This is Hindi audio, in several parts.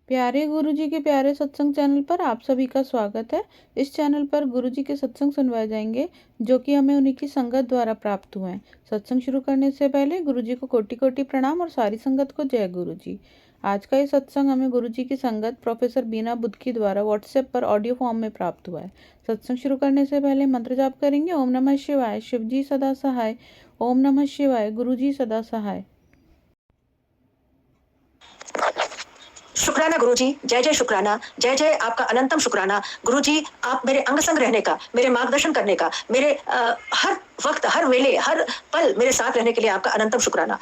प्यारे गुरुजी के प्यारे सत्संग चैनल पर आप सभी का स्वागत है। इस चैनल पर गुरुजी के सत्संग सुनवाए जाएंगे जो कि हमें उन्हीं की संगत द्वारा प्राप्त हुए हैं। सत्संग शुरू करने से पहले गुरुजी को कोटि कोटि प्रणाम और सारी संगत को जय गुरुजी। आज का ये सत्संग हमें गुरुजी की संगत प्रोफेसर बीना बुद्ध द्वारा व्हाट्सएप पर ऑडियो फॉर्म में प्राप्त हुआ है। सत्संग शुरू करने से पहले मंत्र जाप करेंगे। ओम नमः शिवाय, शिवजी सदा सहाय। ओम नमः शिवाय, गुरुजी सदा सहाय। शुक्राना गुरुजी, जय जय शुक्राना, जय जय आपका अनंतम शुक्राना। गुरुजी, आप मेरे अंग संग रहने का, मेरे मार्गदर्शन करने का, मेरे हर वक्त, हर वेले, हर पल मेरे साथ रहने के लिए आपका अनंतम शुक्राना।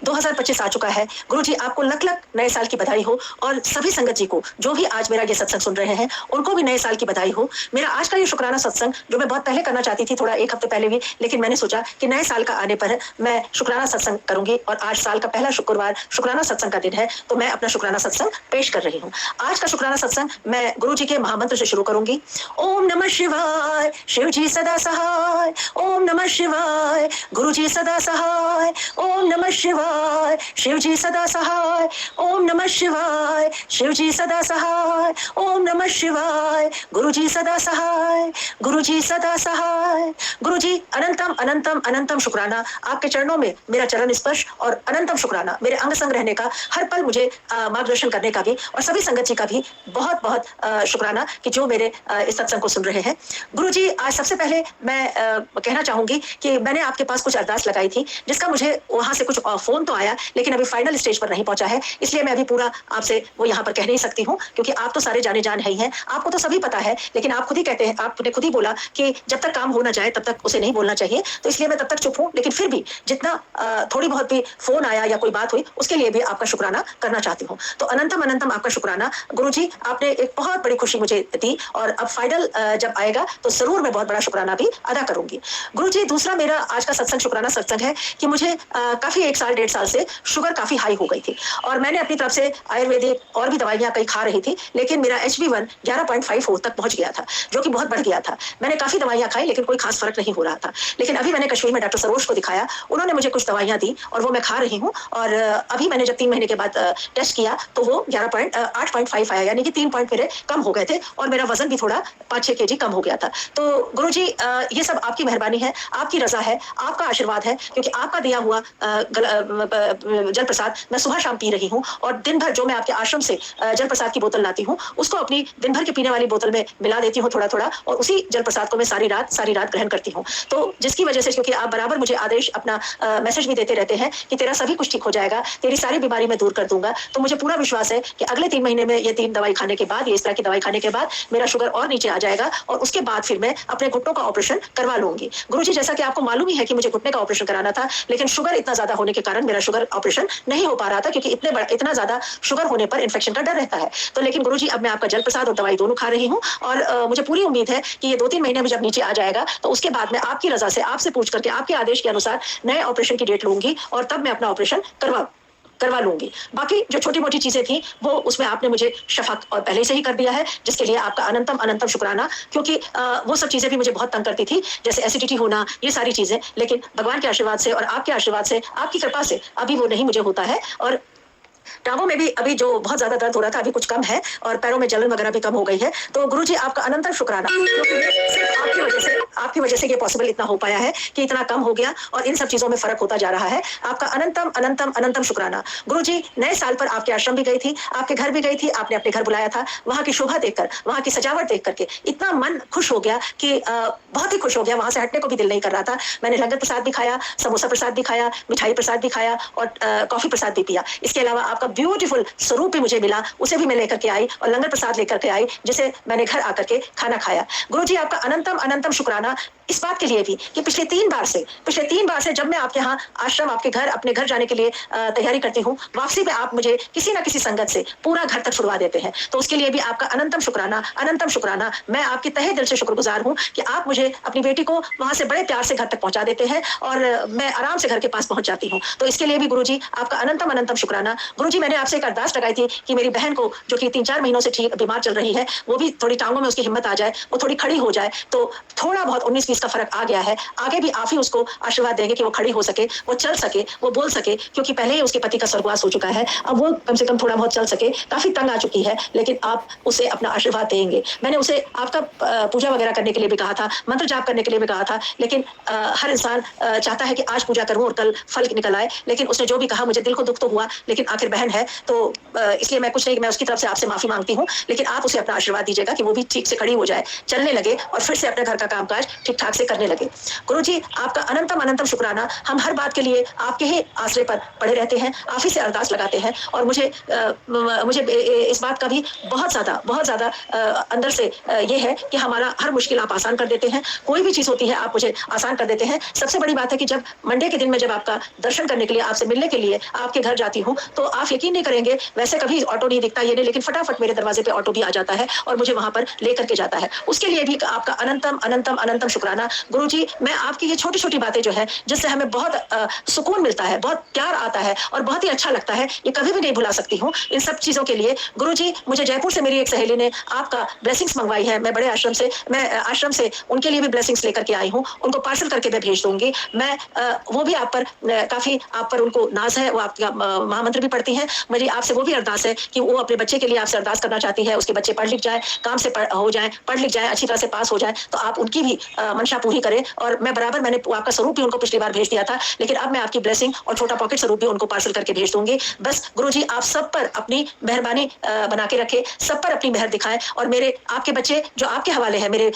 2025 आ चुका है गुरुजी, आपको लख लख नए साल की बधाई हो और सभी संगत जी को जो भी आज मेरा ये सत्संग सुन रहे हैं उनको भी नए साल की बधाई हो। मेरा आज का ये शुक्राना सत्संग जो मैं बहुत पहले करना चाहती थी, थोड़ा एक हफ्ते पहले भी, लेकिन मैंने सोचा कि नए साल का आने पर मैं शुक्राना सत्संग करूंगी और आज साल का पहला शुक्रवार शुक्राना सत्संग का दिन है, तो मैं अपना शुक्राना सत्संग पेश कर रही हूँ। आज का शुक्राना सत्संग मैं गुरु जी के महामंत्र से शुरू करूंगी। ओम नमः शिवाय, शिव जी सदा सहाय। ओम नमः शिवाय, गुरु जी सदा सहाय। ओम नमः शिवाय, शिव जी सदा सहाय। ओम नमः शिवाय, शिव जी सदा सहाय। ओम नमः शिवाय, गुरु जी सदा सहाय। गुरु जी सदा सहाय। गुरु जी, अनंतम अनंतम अनंतम शुक्राना आपके चरणों में, मेरा चरण स्पर्श और अनंतम शुक्राना मेरे अंग संग रहने का, हर पल मुझे मार्गदर्शन करने का भी, और सभी संगत जी का भी बहुत बहुत शुक्राना कि जो मेरे इस सत्संग को सुन रहे हैं। गुरु जी, आज सबसे पहले मैं कहना चाहूंगी कि मैंने आपके पास कुछ अरदास लगाई थी, जिसका मुझे वहां से कुछ फोन तो आया, लेकिन अभी फाइनल स्टेज पर नहीं पहुंचा है, इसलिए मैं अभी पूरा आपसे वो यहाँ पर कह नहीं सकती हूँ, क्योंकि आप तो सारे जाने जान है ही हैं, आपको तो सभी पता है, लेकिन आप खुद ही कहते हैं, आपने खुद ही बोला कि जब तक काम हो ना जाए तब तक उसे नहीं बोलना चाहिए, तो इसलिए मैं तब तक चुप हूँ। लेकिन फिर भी जितना थोड़ी बहुत भी फोन आया या कोई बात हुई, उसके लिए भी आपका शुक्राना करना चाहती हूँ। तो अनंतम अनंतम आपका शुक्राना गुरुजी, आपने एक बहुत बड़ी खुशी मुझे दी, और अब फाइनल जब आएगा तो जरूर मैं बहुत बड़ा शुक्राना भी अदा करूंगी। गुरुजी, दूसरा मेरा आज का सत्संग शुक्राना सत्संग है कि मुझे काफी 1 साल 1.5 साल से शुगर काफी हाई हो गई थी, और मैंने अपनी तरफ से आयुर्वेदिक और भी दवाइयां कई खा रही थी, लेकिन मेरा HB1 11.54 तक पहुंच गया था, जो कि बहुत बढ़ गया था। मैंने काफी दवाइयां खाई, लेकिन कोई खास फर्क नहीं हो रहा था। लेकिन अभी मैंने कश्मीर में डॉक्टर सरोज को दिखाया, उन्होंने मुझे कुछ दवाइयां दी और वो मैं खा रही हूँ, और अभी मैंने जब 3 महीने के बाद टेस्ट किया तो वो 8.5 आया, यानी कि 3 पॉइंट मेरे कम हो गए थे, और मेरा वजन भी थोड़ा 5-6 kg कम हो गया था। तो गुरुजी, ये सब आपकी मेहरबानी है, आपकी रजा है, आपका आशीर्वाद है, क्योंकि आपका दिया हुआ जल प्रसाद मैं सुबह शाम पी रही हूँ, और दिन भर जो मैं आपके आश्रम से जल प्रसाद की बोतल लाती हूँ उसको अपनी दिन भर के पीने वाली बोतल में मिला देती हूँ थोड़ा थोड़ा, और उसी जल प्रसाद को मैं सारी रात ग्रहण करती हूँ। तो जिसकी वजह से, क्योंकि आप बराबर मुझे आदेश अपना मैसेज भी देते रहते हैं कि तेरा सभी कुछ ठीक हो जाएगा, तेरी सारी बीमारी मैं दूर कर दूंगा, तो मुझे पूरा विश्वास है कि अगले 3 महीने में ये 3 दवाई खाने के बाद, ये इस तरह की दवाई खाने के बाद मेरा शुगर और नीचे आ जाएगा, और उसके बाद फिर मैं अपने घुटनों का ऑपरेशन करवा लूंगी। गुरुजी, जैसा कि आपको मालूम ही है कि मुझे घुटने का ऑपरेशन कराना था, लेकिन शुगर इतना ज्यादा होने के कारण मेरा शुगर ऑपरेशन नहीं हो पा रहा था, क्योंकि इतना ज्यादा शुगर होने पर इन्फेक्शन का डर रहता है। तो लेकिन गुरुजी, अब मैं आपका जल प्रसाद और दवाई दोनों खा रही हूँ, और मुझे पूरी उम्मीद है कि ये 2-3 महीने में जब नीचे आ जाएगा तो उसके बाद मैं आपकी रजा से, आपसे पूछ करके, आपके आदेश के अनुसार नए ऑपरेशन की डेट लूंगी, और तब मैं अपना ऑपरेशन करवा लूंगी। बाकी जो छोटी मोटी चीजें थी वो उसमें आपने मुझे शफक और पहले से ही कर दिया है, जिसके लिए आपका अनंतम अनंतम शुक्राना, क्योंकि वो सब चीजें भी मुझे बहुत तंग करती थी, जैसे एसिडिटी होना, ये सारी चीजें, लेकिन भगवान के आशीर्वाद से और आपके आशीर्वाद से, आपकी कृपा से अभी वो नहीं मुझे होता है, और टांगों में भी अभी जो बहुत ज्यादा दर्द हो रहा था अभी कुछ कम है, और पैरों में जलन वगैरह भी कम हो गई है। तो गुरुजी, आपका अनंतम शुक्राना, सिर्फ आपकी वजह से ये पॉसिबल इतना हो पाया है कि इतना कम हो गया और इन सब चीजों में फर्क होता जा रहा है। आपका अनंतम अनंतम अनंतम शुक्राना। गुरुजी, नए साल पर आपके आश्रम भी गई थी, आपके घर भी गई थी, आपने अपने घर बुलाया था, वहां की शोभा देखकर, वहां की सजावट देख करके इतना मन खुश हो गया कि बहुत ही खुश हो गया, वहां से हटने को भी दिल नहीं कर रहा था। मैंने लंगर प्रसाद भी खाया, समोसा प्रसाद भी खाया, मिठाई प्रसाद भी खाया, और कॉफी प्रसाद भी पिया। इसके अलावा आपका ब्यूटीफुल स्वरूप भी मुझे मिला, उसे भी मैं लेकर के आई, और लंगर प्रसाद लेकर के आई, जिसे मैंने घर आकर के खाना खाया। गुरुजी, आपका अनंतम अनंतम शुक्राना इस बात के लिए भी कि पिछले 3 बार से जब मैं आपके यहाँ आश्रम, आपके घर, अपने घर जाने के लिए तैयारी करती हूँ, वापसी में आप मुझे किसी ना किसी संगत से पूरा घर तक छुड़वा देते हैं, तो उसके लिए भी आपका अनंतम शुक्राना, अनंतम शुक्राना। मैं आपके तहे दिल से शुक्रगुजार हूँ कि आप मुझे अपनी बेटी को वहां से बड़े प्यार से घर तक पहुंचा देते हैं, और मैं आराम से घर के पास पहुंच जाती हूँ। तो इसके लिए भी गुरुजी, आपका अनंतम अनंतम शुक्राना। गुरुजी मैंने आपसे एक अरदास लगाई थी कि मेरी बहन को, जो कि 3-4 महीनों से ठीक बीमार चल रही है, वो भी थोड़ी टांगों में उसकी हिम्मत आ जाए, वो थोड़ी खड़ी हो जाए, तो थोड़ा बहुत 19-20 का फर्क आ गया है। आगे भी आप ही उसको आशीर्वाद देंगे कि वो खड़ी हो सके, वो चल सके, वो बोल सके, क्योंकि पहले ही उसके पति का स्वर्गवास हो चुका है। अब वो कम से कम थोड़ा बहुत चल सके, काफी तंग आ चुकी है, लेकिन आप उसे अपना आशीर्वाद देंगे। मैंने उसे आपका पूजा वगैरह करने के लिए भी कहा था, मंत्र जाप करने के लिए भी कहा था, लेकिन हर इंसान चाहता है कि आज पूजा करूं और कल फल निकल आए, लेकिन उसने जो भी कहा मुझे दिल को दुख तो हुआ, लेकिन आखिर बहन है तो इसलिए मैं कुछ नहीं, मैं उसकी तरफ से आपसे माफी मांगती हूँ, लेकिन आप उसे अपना आशीर्वाद दीजिएगा कि वो भी ठीक से खड़ी हो जाए, चलने लगे और फिर से अपने घर का कामकाज ठीक ठाक से करने लगे। गुरुजी आपका अनंतम अनंतम शुक्राना। हम हर बात के लिए आपके ही आश्रय पर पड़े रहते हैं, आप ही से अरदास लगाते हैं, और मुझे इस बात का भी बहुत ज्यादा अंदर से ये है कि हमारा हर मुश्किल आप आसान कर देते हैं। कोई भी चीज होती है आप मुझे आसान कर देते हैं। सबसे बड़ी बात है कि जब मंडे के दिन में जब आपका दर्शन करने के लिए, आपसे मिलने के लिए आपके घर जाती हूँ, तो आप यकीन नहीं करेंगे, वैसे कभी ऑटो नहीं दिखता, ये नहीं, लेकिन फटाफट मेरे दरवाजे पे ऑटो भी आ जाता है और मुझे वहां पर लेकर के जाता है। उसके लिए भी आपका अनंतम अनंतम अनंतम शुक्राना। गुरुजी मैं आपकी ये छोटी छोटी बातें जो है, जिससे हमें बहुत सुकून मिलता है, बहुत प्यार आता है और बहुत ही अच्छा लगता है, ये कभी भी नहीं भुला सकती हूँ। इन सब चीजों के लिए गुरुजी, मुझे जयपुर से मेरी एक सहेली ने आपका ब्लेसिंग्स मंगवाई है, मैं बड़े आश्रम से, मैं आश्रम से उनके लिए भी ब्लेसिंग्स लेकर के आई हूँ, उनको पार्सल करके मैं भेज दूंगी। मैं वो भी आप पर काफी, आप पर उनको नाज है, वो आपका महामंत्र भी पढ़ती हैं। मेरी आपसे वो भी अरदास है कि वो अपने बच्चे के लिए आपसे अरदास करना चाहती है, उसके बच्चे पढ़ लिख जाए, काम से हो जाए, पढ़ लिख जाए, अच्छी तरह से पास हो जाए, तो आप उनकी भी मंशा पूरी करें। और मैं बराबर, मैंने आपका स्वरूप भी उनको पिछली बार भेज दिया था, लेकिन अब मैं आपकी ब्लेसिंग और छोटा पॉकेट स्वरूप भी उनको पार्सल करके भेज दूंगी। बस गुरुजी आप सब पर अपनी मेहरबानी बना के रखें, सब पर अपनी मेहर दिखाएं, और मेरे आपके बच्चे जो आपके हवाले हैं, मेरे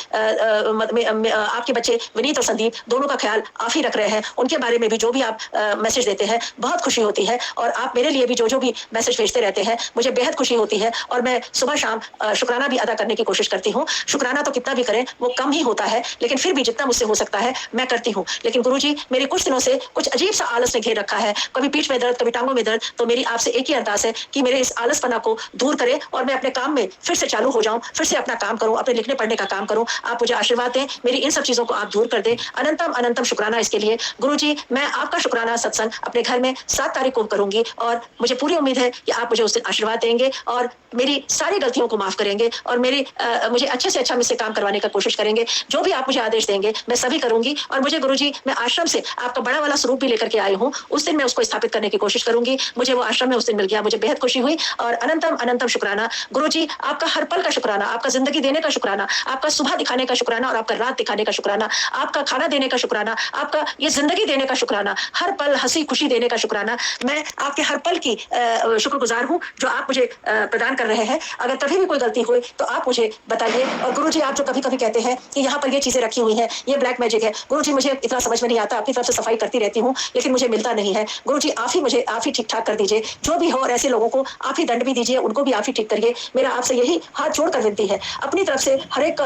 आपके बच्चे विनीत और संदीप दोनों का ख्याल आप ही रख रहे हैं, उनके बारे में भी जो भी आप मैसेज देते हैं बहुत खुशी होती है, और आप मेरे लिए भी जो भी मैसेज भेजते रहते हैं मुझे बेहद खुशी होती है, और मैं सुबह शाम शुक्राना भी अदा करने की कोशिश करती हूँ। शुक्राना तो कितना भी करें वो कम ही होता है, लेकिन फिर भी जितना मुझसे हो सकता है मैं करती हूँ। लेकिन गुरुजी मेरे कुछ दिनों से कुछ अजीब सा आलस ने घेर रखा है, कभी पीठ में दर्द, कभी टांगों में दर्द, तो मेरी आपसे एक ही अरदास है कि मेरे इस आलसपना को दूर करें और मैं अपने काम में फिर से चालू हो जाऊं, फिर से अपना काम करूं, अपने लिखने पढ़ने का काम करूं। आप मुझे आशीर्वाद दें, मेरी इन सब चीजों को आप दूर कर दें। अनंतम अनंतम शुक्राना इसके लिए। गुरुजी मैं आपका शुक्राना सत्संग अपने घर में 7 तारीख को करूंगी, और मुझे पूरी उम्मीद है कि आप मुझे उस दिन आशीर्वाद देंगे और मेरी सारी गलतियों को माफ करेंगे, और मेरी मुझे अच्छे से अच्छा मुझसे काम करवाने का कोशिश करेंगे। जो भी आप मुझे आदेश देंगे मैं सभी करूंगी, और मुझे गुरुजी मैं आश्रम से आपका बड़ा वाला स्वरूप भी लेकर के आई हूँ, उस दिन मैं उसको स्थापित करने की कोशिश करूंगी। मुझे वो आश्रम में उस दिन मिल गया, मुझे बेहद खुशी हुई, और अनंतम अनंतम शुक्राना। गुरुजी आपका हर पल का शुक्राना, आपका जिंदगी देने का शुक्राना, आपका सुबह दिखाने का शुक्राना और आपका रात दिखाने का शुक्राना, आपका खाना देने का शुक्राना, आपका ये जिंदगी देने का शुक्राना, हर पल हंसी खुशी देने का शुक्राना। मैं आपके हर पल की शुक्रगुजार हूँ जो आप मुझे प्रदान कर रहे हैं। अगर कभी भी कोई गलती हुई तो आप मुझे बताइए। और गुरुजी आप जो कभी कभी कहते हैं कि यहाँ पर ये चीजें रखी हुई हैं, ये ब्लैक मैजिक है, गुरुजी मुझे इतना समझ में नहीं आता, अपनी तरफ से सफाई करती रहती हूँ लेकिन मुझे मिलता नहीं है। गुरुजी आप ही ठीक ठाक कर दीजिए जो भी हो, और ऐसे लोगों को आप ही दंड भी दीजिए, उनको भी आप ही ठीक करिए। मेरा आपसे यही हाथ जोड़कर विनती है। अपनी तरफ से हर एक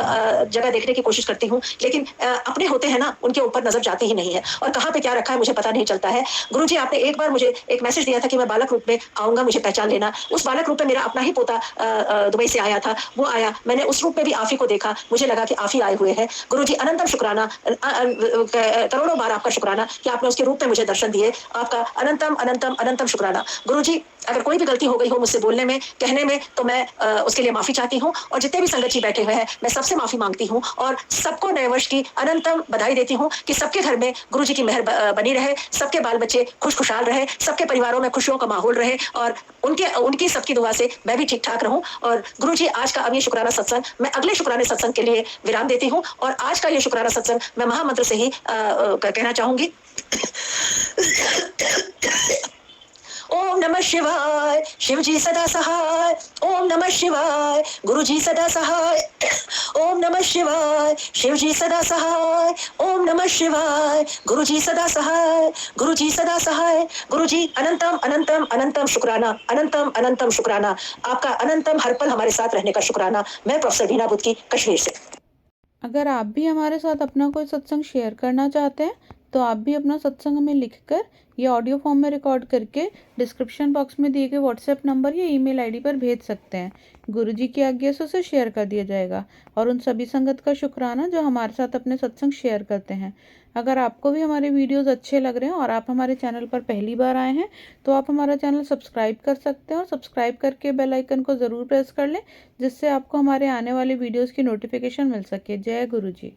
जगह देखने की कोशिश करती हूँ, लेकिन अपने होते हैं ना, उनके ऊपर नजर जाती ही नहीं है, और कहाँ पे क्या रखा है मुझे पता नहीं चलता है। गुरुजी आपने एक बार मुझे एक मैसेज दिया था कि मैं बालक रूप में आऊंगा, मुझे पहचान लेना। उस बालक रूप में मेरा अपना ही पोता दुबई से आया था, वो आया, मैंने उस रूप में भी आप ही को देखा, मुझे लगा कि आप ही आए हुए हैं। गुरुजी अनंतम शुक्राना, करोड़ों बार आपका शुक्राना कि आपने उसके रूप में मुझे दर्शन दिए। आपका अनंतम अनंतम अनंतम शुक्राना। गुरुजी अगर कोई भी गलती हो गई हो मुझसे बोलने में, कहने में, तो मैं उसके लिए माफी चाहती हूँ, और जितने भी संगत जी बैठे हुए हैं मैं सबसे माफी मांगती हूँ, और सबको नए वर्ष की अनंतम बधाई देती हूँ कि सबके घर में गुरुजी की मेहर बनी रहे, सबके बाल बच्चे खुशखुशाल रहे, सबके परिवारों में खुशियों का माहौल रहे, और उनकी सबकी दुआ से मैं भी ठीक ठाक रहूं। और गुरुजी आज का अब ये शुक्राना सत्संग मैं अगले शुक्राने सत्संग के लिए विराम देती हूँ, और आज का ये शुक्राना सत्संग मैं महामंत्र से ही कहना चाहूंगी। ओम नमः शिवाय, शिव जी सदा सहाय। ओम नमः शिवाय, गुरु जी सदा सहाय। ओम नमः शिवाय, शिव जी सदा सहाय। ओम नमः शिवाय, गुरु जी सदा सहाय, गुरु जी सदा सहाय। गुरु जी अनंतम अनंतम अनंतम शुक्राना, अनंतम अनंतम शुक्राना। आपका अनंतम हर पल हमारे साथ रहने का शुक्राना। मैं प्रोफेसर बीना बुद्ध की, कश्मीर से। अगर आप भी हमारे साथ अपना कोई सत्संग शेयर करना चाहते हैं तो आप भी अपना सत्संग हमें लिखकर या ऑडियो फॉर्म में रिकॉर्ड करके डिस्क्रिप्शन बॉक्स में दिए गए व्हाट्सएप नंबर या ईमेल आईडी पर भेज सकते हैं। गुरुजी की आज्ञा से उसे शेयर कर दिया जाएगा। और उन सभी संगत का शुक्राना जो हमारे साथ अपने सत्संग शेयर करते हैं। अगर आपको भी हमारे वीडियोस अच्छे लग रहे हैं और आप हमारे चैनल पर पहली बार आए हैं तो आप हमारा चैनल सब्सक्राइब कर सकते हैं और सब्सक्राइब करके बेल आइकन को ज़रूर प्रेस कर लें, जिससे आपको हमारे आने वाले वीडियोस की नोटिफिकेशन मिल सके। जय गुरु जी।